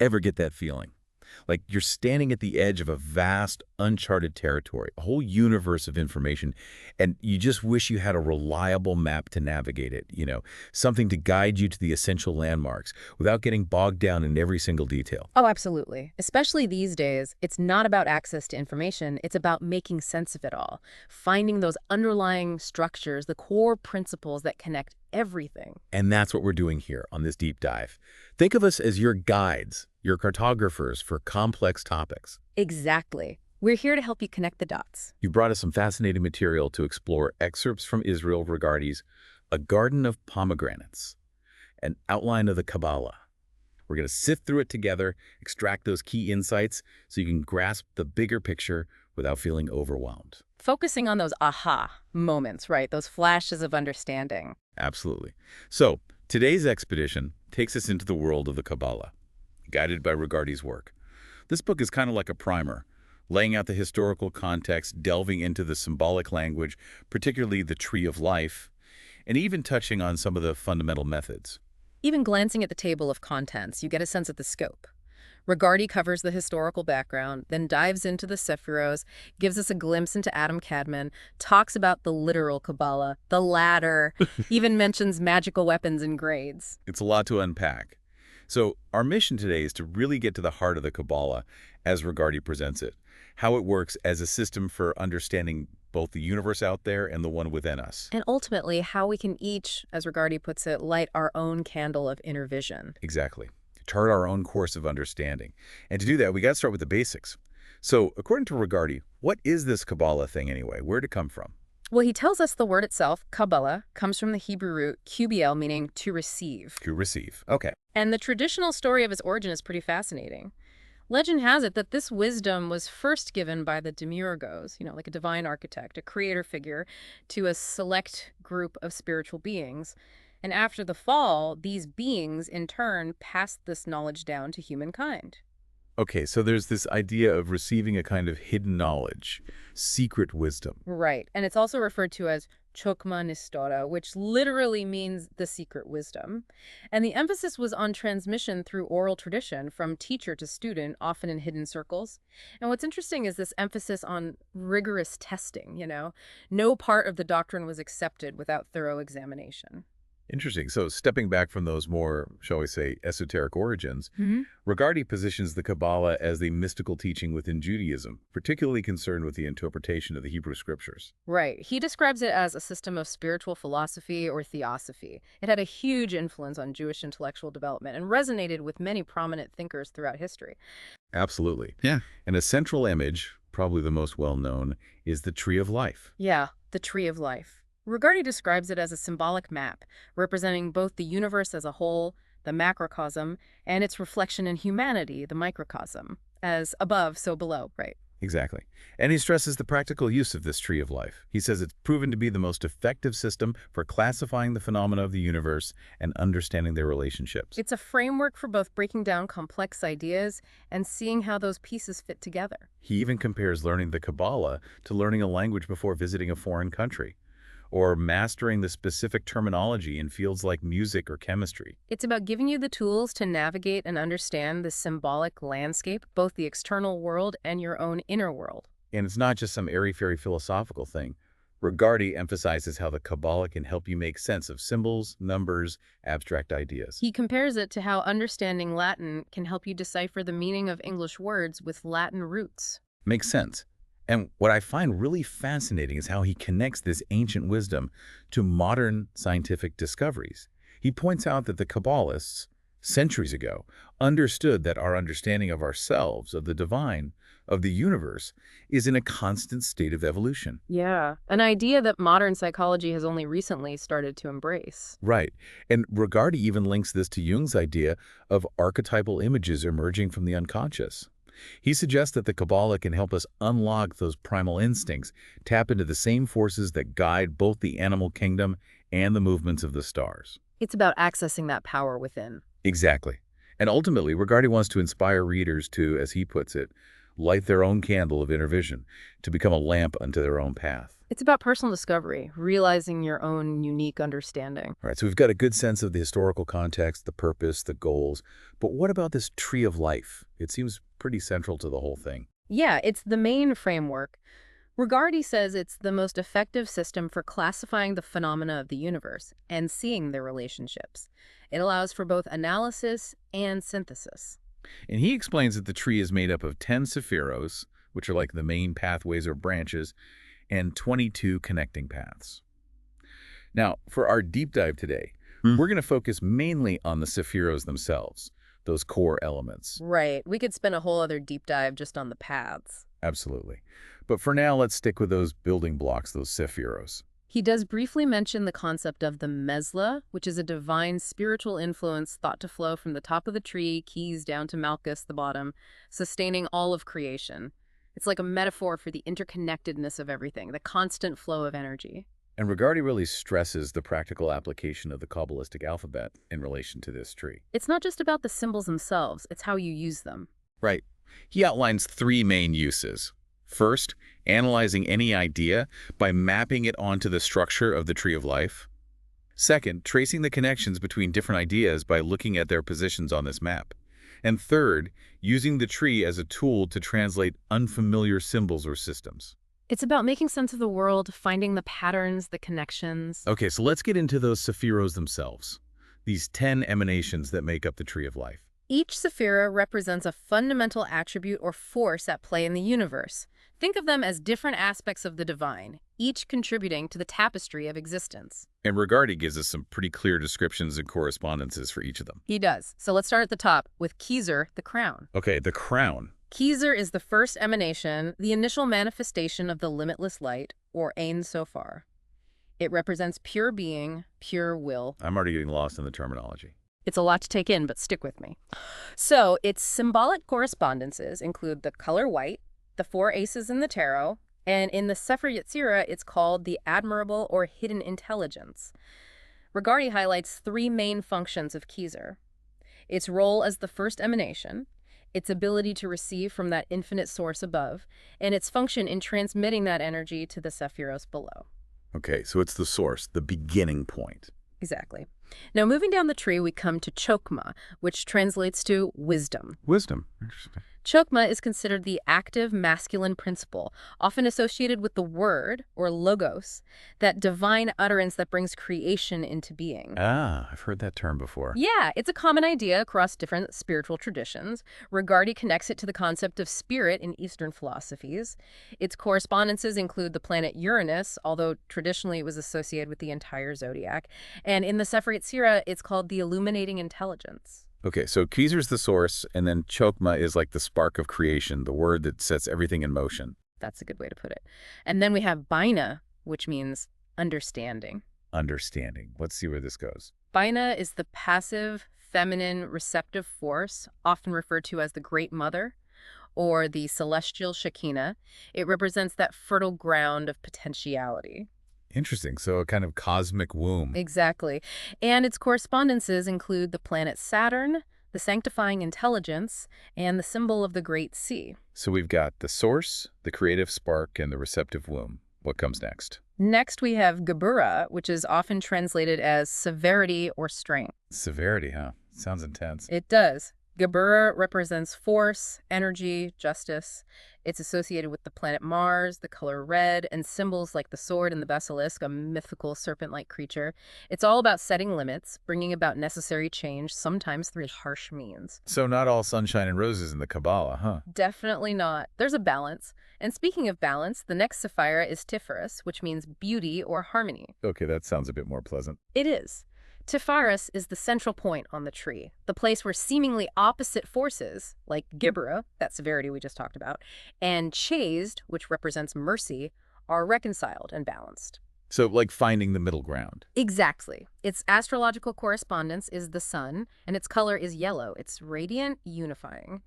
Ever get that feeling? Like you're standing at the edge of a vast, uncharted territory, a whole universe of information, and you just wish you had a reliable map to navigate it, something to guide you to the essential landmarks without getting bogged down in every single detail. Oh, absolutely. Especially these days, it's not about access to information, it's about making sense of it all, finding those underlying structures, the core principles that connect everything. And that's what we're doing here on this deep dive. Think of us as your guides, your cartographers for complex topics. Exactly. We're here to help you connect the dots. You brought us some fascinating material to explore excerpts from Israel Regardie's A Garden of Pomegranates, an outline of the Qabalah. We're going to sift through it together, extract those key insights so you can grasp the bigger picture without feeling overwhelmed. Focusing on those aha moments, right? Those flashes of understanding. Absolutely. So, today's expedition takes us into the world of the Qabalah, guided by Regardie's work. This book is kind of like a primer, laying out the historical context, delving into the symbolic language, particularly the tree of life, and even touching on some of the fundamental methods. Even glancing at the table of contents, you get a sense of the scope. Regardie covers the historical background, then dives into the Sephiros, gives us a glimpse into Adam Kadmon, talks about the literal Qabalah, the ladder, even mentions magical weapons and grades. It's a lot to unpack. So our mission today is to really get to the heart of the Qabalah as Regardie presents it, how it works as a system for understanding both the universe out there and the one within us. And ultimately, how we can each, as Regardie puts it, light our own candle of inner vision. Exactly. Chart our own course of understanding. And to do that, we got to start with the basics. So according to Regardie, what is this Qabalah thing anyway? Where'd it come from? Well, he tells us the word itself, Qabalah, comes from the Hebrew root QBL, meaning to receive. To receive. Okay. And the traditional story of its origin is pretty fascinating. Legend has it that this wisdom was first given by the Demiurgos, like a divine architect, a creator figure, to a select group of spiritual beings. And after the fall, these beings, in turn, passed this knowledge down to humankind. Okay, so there's this idea of receiving a kind of hidden knowledge, secret wisdom. Right. And it's also referred to as Chokmah Nistora, which literally means the secret wisdom. And the emphasis was on transmission through oral tradition from teacher to student, often in hidden circles. And what's interesting is this emphasis on rigorous testing, No part of the doctrine was accepted without thorough examination. Interesting. So stepping back from those more, shall we say, esoteric origins, Regardie positions the Qabalah as the mystical teaching within Judaism, particularly concerned with the interpretation of the Hebrew scriptures. Right. He describes it as a system of spiritual philosophy or theosophy. It had a huge influence on Jewish intellectual development and resonated with many prominent thinkers throughout history. Absolutely. Yeah. And a central image, probably the most well-known, is the tree of life. Yeah, the tree of life. Regardie describes it as a symbolic map, representing both the universe as a whole, the macrocosm, and its reflection in humanity, the microcosm, as above, so below, right? Exactly. And he stresses the practical use of this tree of life. He says it's proven to be the most effective system for classifying the phenomena of the universe and understanding their relationships. It's a framework for both breaking down complex ideas and seeing how those pieces fit together. He even compares learning the Qabalah to learning a language before visiting a foreign country, or mastering the specific terminology in fields like music or chemistry. It's about giving you the tools to navigate and understand the symbolic landscape, both the external world and your own inner world. And it's not just some airy-fairy philosophical thing. Regardie emphasizes how the Qabalah can help you make sense of symbols, numbers, abstract ideas. He compares it to how understanding Latin can help you decipher the meaning of English words with Latin roots. Makes sense. And what I find really fascinating is how he connects this ancient wisdom to modern scientific discoveries. He points out that the Kabbalists, centuries ago, understood that our understanding of ourselves, of the divine, of the universe, is in a constant state of evolution. Yeah, an idea that modern psychology has only recently started to embrace. Right. And Regardie even links this to Jung's idea of archetypal images emerging from the unconscious. He suggests that the Qabalah can help us unlock those primal instincts, tap into the same forces that guide both the animal kingdom and the movements of the stars. It's about accessing that power within. Exactly. And ultimately, Regardie wants to inspire readers to, as he puts it, light their own candle of inner vision to become a lamp unto their own path. It's about personal discovery, realizing your own unique understanding. All right, so we've got a good sense of the historical context, the purpose, the goals. But what about this tree of life? It seems pretty central to the whole thing. Yeah, it's the main framework. Regardie says it's the most effective system for classifying the phenomena of the universe and seeing their relationships. It allows for both analysis and synthesis. And he explains that the tree is made up of 10 Sephiros, which are like the main pathways or branches, and 22 connecting paths. Now, for our deep dive today, we're going to focus mainly on the Sephiros themselves, those core elements. Right. We could spend a whole other deep dive just on the paths. Absolutely. But for now, let's stick with those building blocks, those Sephiros. He does briefly mention the concept of the Mesla, which is a divine spiritual influence thought to flow from the top of the tree, keys down to Malchus, the bottom, sustaining all of creation. It's like a metaphor for the interconnectedness of everything, the constant flow of energy. And Regardie really stresses the practical application of the Kabbalistic alphabet in relation to this tree. It's not just about the symbols themselves, it's how you use them. Right. He outlines 3 main uses. First, analyzing any idea by mapping it onto the structure of the tree of life. Second, tracing the connections between different ideas by looking at their positions on this map. And third, using the tree as a tool to translate unfamiliar symbols or systems. It's about making sense of the world, finding the patterns, the connections. Okay, so let's get into those Sephiros themselves, these 10 emanations that make up the tree of life. Each Sephira represents a fundamental attribute or force at play in the universe. Think of them as different aspects of the divine, each contributing to the tapestry of existence. And Regardie gives us some pretty clear descriptions and correspondences for each of them. He does. So let's start at the top with Kezer, the crown. Okay, the crown. Kezer is the first emanation, the initial manifestation of the limitless light, or Ein Sophar. It represents pure being, pure will. I'm already getting lost in the terminology. It's a lot to take in, but stick with me. So its symbolic correspondences include the color white, the 4 aces in the tarot, and in the Sefer Yetzirah, it's called the admirable or hidden intelligence. Regardie highlights 3 main functions of Kezer: its role as the first emanation, its ability to receive from that infinite source above, and its function in transmitting that energy to the Sephiros below. Okay, so it's the source, the beginning point. Exactly. Now, moving down the tree, we come to Chokmah, which translates to wisdom. Wisdom. Interesting. Chokmah is considered the active masculine principle, often associated with the word, or logos, that divine utterance that brings creation into being. Ah, I've heard that term before. Yeah, it's a common idea across different spiritual traditions. Regardie connects it to the concept of spirit in Eastern philosophies. Its correspondences include the planet Uranus, although traditionally it was associated with the entire zodiac. And in the Sefer Yetzirah, it's called the illuminating intelligence. Okay, so Kezer's the source, and then Chokmah is like the spark of creation, the word that sets everything in motion. That's a good way to put it. And then we have Bina, which means understanding. Understanding. Let's see where this goes. Bina is the passive, feminine, receptive force, often referred to as the Great Mother, or the celestial Shekinah. It represents that fertile ground of potentiality. Interesting. So a kind of cosmic womb. Exactly. And its correspondences include the planet Saturn, the sanctifying intelligence, and the symbol of the Great Sea. So we've got the source, the creative spark, and the receptive womb. What comes next? Next, we have Geburah, which is often translated as severity or strength. Severity, huh? Sounds intense. It does. Geburah represents force, energy, justice. It's associated with the planet Mars, the color red, and symbols like the sword and the basilisk, a mythical serpent-like creature. It's all about setting limits, bringing about necessary change, sometimes through harsh means. So not all sunshine and roses in the Qabbalah, huh? Definitely not. There's a balance. And speaking of balance, the next Sephira is Tipharus, which means beauty or harmony. Okay, that sounds a bit more pleasant. It is. Tipharus is the central point on the tree, the place where seemingly opposite forces, like Geburah, that severity we just talked about, and Chazed, which represents mercy, are reconciled and balanced. So like finding the middle ground. Exactly. Its astrological correspondence is the sun, and its color is yellow. It's radiant, unifying.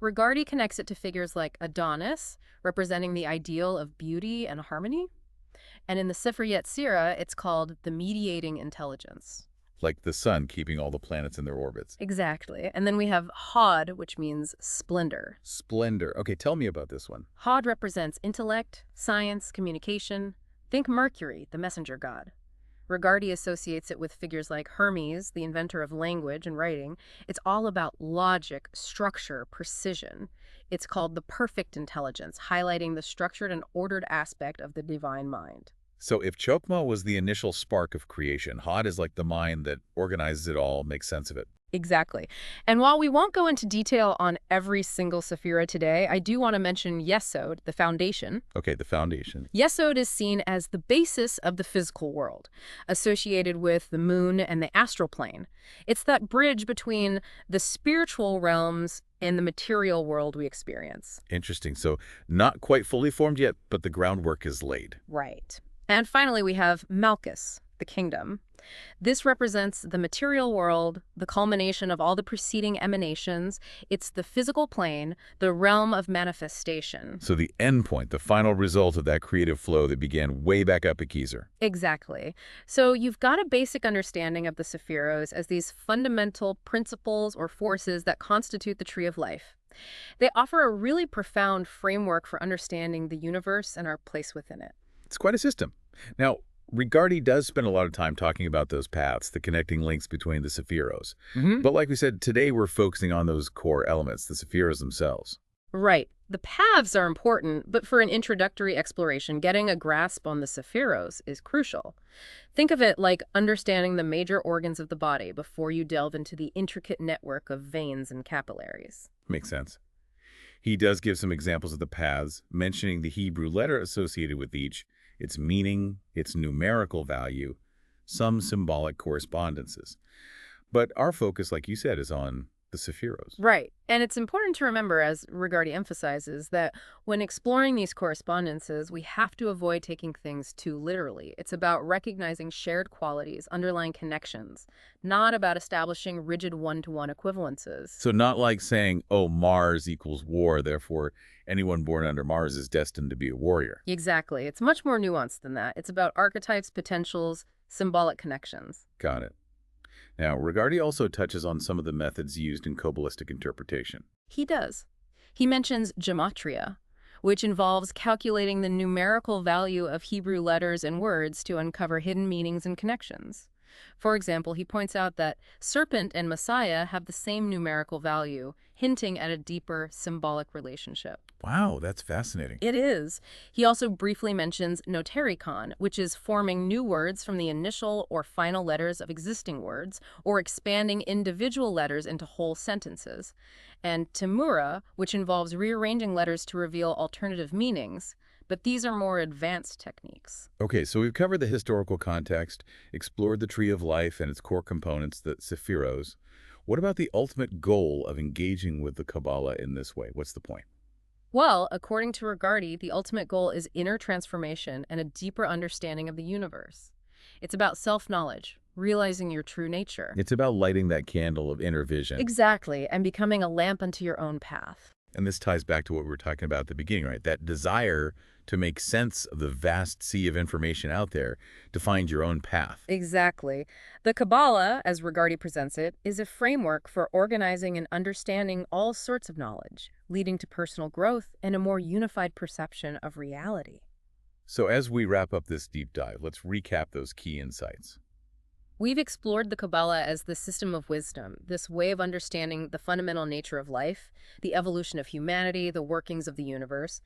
Regardie connects it to figures like Adonis, representing the ideal of beauty and harmony. And in the Sefer Yetzirah, it's called the mediating intelligence. like the sun keeping all the planets in their orbits. Exactly. And then we have Hod, which means splendor. Splendor. Okay, tell me about this one. Hod represents intellect, science, communication. Think Mercury, the messenger god. Regardie associates it with figures like Hermes, the inventor of language and writing. It's all about logic, structure, precision. It's called the perfect intelligence, highlighting the structured and ordered aspect of the divine mind. So if Chokmah was the initial spark of creation, Hod is like the mind that organizes it all, makes sense of it. Exactly. And while we won't go into detail on every single Sephira today, I do want to mention Yesod, the foundation. Okay, the foundation. Yesod is seen as the basis of the physical world, associated with the moon and the astral plane. It's that bridge between the spiritual realms and the material world we experience. Interesting. So not quite fully formed yet, but the groundwork is laid. Right. And finally, we have Malchus, the kingdom. This represents the material world, the culmination of all the preceding emanations. It's the physical plane, the realm of manifestation. So the end point, the final result of that creative flow that began way back up at Gezer. Exactly. So you've got a basic understanding of the Sephiros as these fundamental principles or forces that constitute the tree of life. They offer a really profound framework for understanding the universe and our place within it. It's quite a system. Now, Regardie does spend a lot of time talking about those paths, the connecting links between the Sephiros. But like we said, today we're focusing on those core elements, the Sephiros themselves. Right. The paths are important, but for an introductory exploration, getting a grasp on the Sephiros is crucial. Think of it like understanding the major organs of the body before you delve into the intricate network of veins and capillaries. Makes sense. He does give some examples of the paths, mentioning the Hebrew letter associated with each, its meaning, its numerical value, some symbolic correspondences. But our focus, like you said, is on the Sephiros. Right. And it's important to remember, as Regardie emphasizes, that when exploring these correspondences, we have to avoid taking things too literally. It's about recognizing shared qualities, underlying connections, not about establishing rigid one-to-one equivalences. So not like saying, oh, Mars equals war, therefore anyone born under Mars is destined to be a warrior. Exactly. It's much more nuanced than that. It's about archetypes, potentials, symbolic connections. Got it. Now, Regardie also touches on some of the methods used in Qabalistic interpretation. He does. He mentions Gematria, which involves calculating the numerical value of Hebrew letters and words to uncover hidden meanings and connections. For example, he points out that serpent and Messiah have the same numerical value, hinting at a deeper symbolic relationship. Wow, that's fascinating. It is. He also briefly mentions Notariqon, which is forming new words from the initial or final letters of existing words, or expanding individual letters into whole sentences. And Temura, which involves rearranging letters to reveal alternative meanings. But these are more advanced techniques. Okay, so we've covered the historical context, explored the Tree of Life and its core components, the Sephiros. What about the ultimate goal of engaging with the Qabalah in this way? What's the point? Well, according to Regardie, the ultimate goal is inner transformation and a deeper understanding of the universe. It's about self-knowledge, realizing your true nature. It's about lighting that candle of inner vision. Exactly, and becoming a lamp unto your own path. And this ties back to what we were talking about at the beginning, right? That desire to make sense of the vast sea of information out there, to find your own path. Exactly. The Qabalah, as Regardie presents it, is a framework for organizing and understanding all sorts of knowledge, leading to personal growth and a more unified perception of reality. So as we wrap up this deep dive, let's recap those key insights. We've explored the Qabalah as the system of wisdom, this way of understanding the fundamental nature of life, the evolution of humanity, the workings of the universe.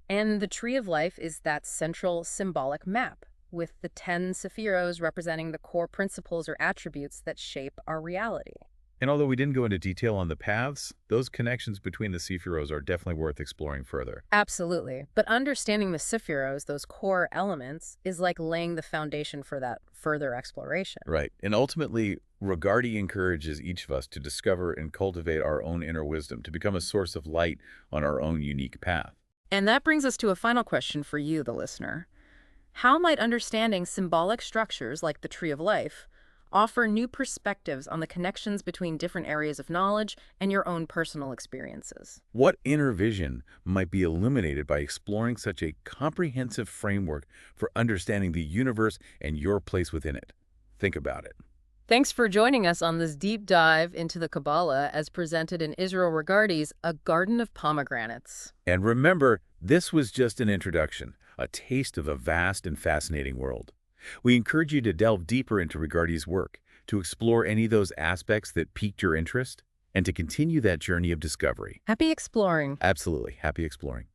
And the Tree of Life is that central symbolic map, with the 10 Sephiros representing the core principles or attributes that shape our reality. And although we didn't go into detail on the paths, those connections between the Sephiros are definitely worth exploring further. Absolutely. But understanding the Sephiros, those core elements, is like laying the foundation for that further exploration. Right. And ultimately, Regardie encourages each of us to discover and cultivate our own inner wisdom, to become a source of light on our own unique path. And that brings us to a final question for you, the listener. How might understanding symbolic structures like the Tree of Life offer new perspectives on the connections between different areas of knowledge and your own personal experiences? What inner vision might be illuminated by exploring such a comprehensive framework for understanding the universe and your place within it? Think about it. Thanks for joining us on this deep dive into the Kabbalah as presented in Israel Regardie's A Garden of Pomegranates. And remember, this was just an introduction, a taste of a vast and fascinating world. We encourage you to delve deeper into Regardie's work, to explore any of those aspects that piqued your interest, and to continue that journey of discovery. Happy exploring. Absolutely. Happy exploring.